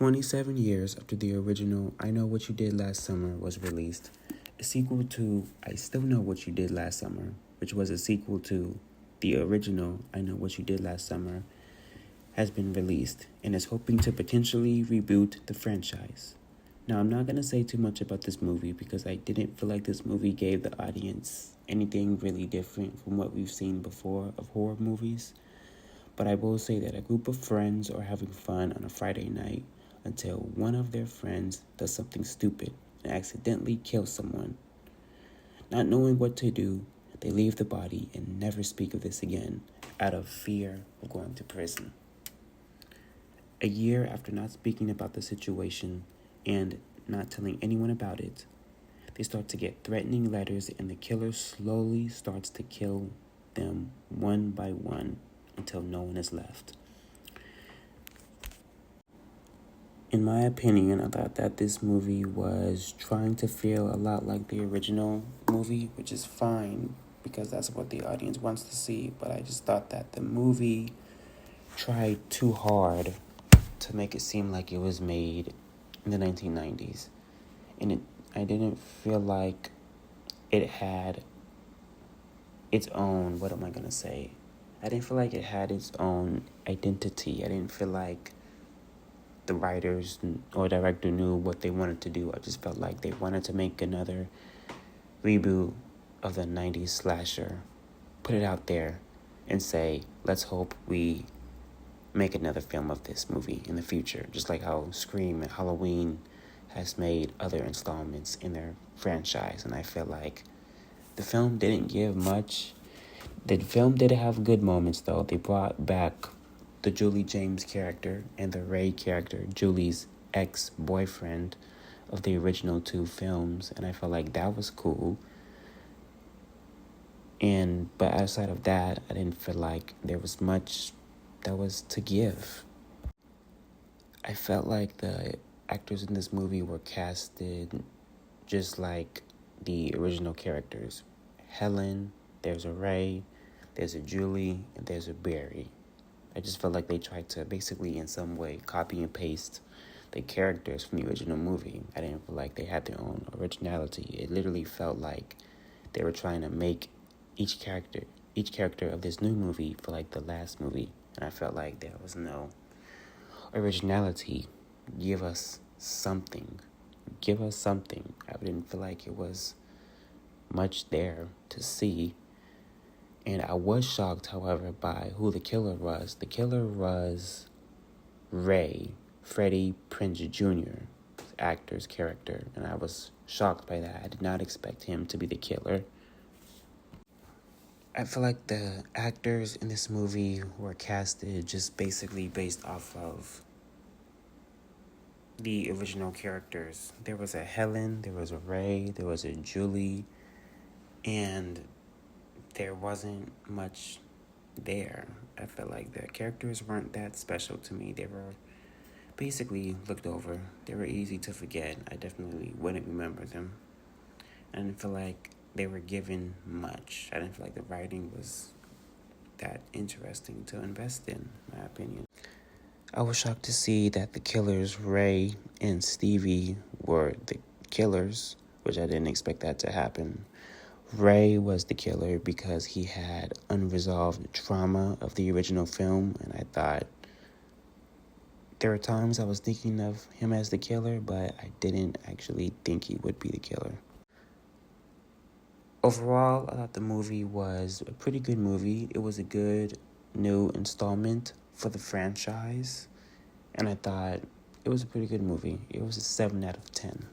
27 years after the original I Know What You Did Last Summer was released, a sequel to I Still Know What You Did Last Summer, which was a sequel to the original I Know What You Did Last Summer, has been released and is hoping to potentially reboot the franchise. Now, I'm not going to say too much about this movie because I didn't feel like this movie gave the audience anything really different from what we've seen before of horror movies. But I will say that a group of friends are having fun on a Friday night until one of their friends does something stupid and accidentally kills someone. Not knowing what to do, they leave the body and never speak of this again out of fear of going to prison. A year after not speaking about the situation and not telling anyone about it, they start to get threatening letters and the killer slowly starts to kill them one by one until no one is left. In my opinion, I thought that this movie was trying to feel a lot like the original movie, which is fine because that's what the audience wants to see. But I just thought that the movie tried too hard to make it seem like it was made in the 1990s. And I didn't feel like it had its own, what am I going to say? I didn't feel like it had its own identity. I didn't feel like the writers or director knew what they wanted to do. I just felt like they wanted to make another reboot of the 90s slasher, put it out there, and say, let's hope we make another film of this movie in the future, just like how Scream and Halloween has made other installments in their franchise. And I feel like the film didn't give much. The film did have good moments, though. They brought back the Julie James character and the Ray character, Julie's ex-boyfriend of the original two films, and I felt like that was cool. But outside of that, I didn't feel like there was much that was to give. I felt like the actors in this movie were casted just like the original characters. Helen, there's a Ray, there's a Julie, and there's a Barry. I just felt like they tried to basically in some way copy and paste the characters from the original movie. I didn't feel like they had their own originality. It literally felt like they were trying to make each character of this new movie for like the last movie. And I felt like there was no originality. Give us something. I didn't feel like it was much there to see. And I was shocked, however, by who the killer was. The killer was Ray, Freddie Prinze Jr., actor's character. And I was shocked by that. I did not expect him to be the killer. I feel like the actors in this movie were casted just basically based off of the original characters. There was a Helen, there was a Ray, there was a Julie, and there wasn't much there. I felt like the characters weren't that special to me. They were basically looked over. They were easy to forget. I definitely wouldn't remember them. I didn't feel like they were given much. I didn't feel like the writing was that interesting to invest in my opinion. I was shocked to see that the killers, Ray and Stevie, were the killers, which I didn't expect that to happen. Ray was the killer because he had unresolved trauma of the original film, and I thought there were times I was thinking of him as the killer, but I didn't actually think he would be the killer. Overall, I thought the movie was a pretty good movie. It was a good new installment for the franchise, and I thought it was a pretty good movie. It was a 7 out of 10.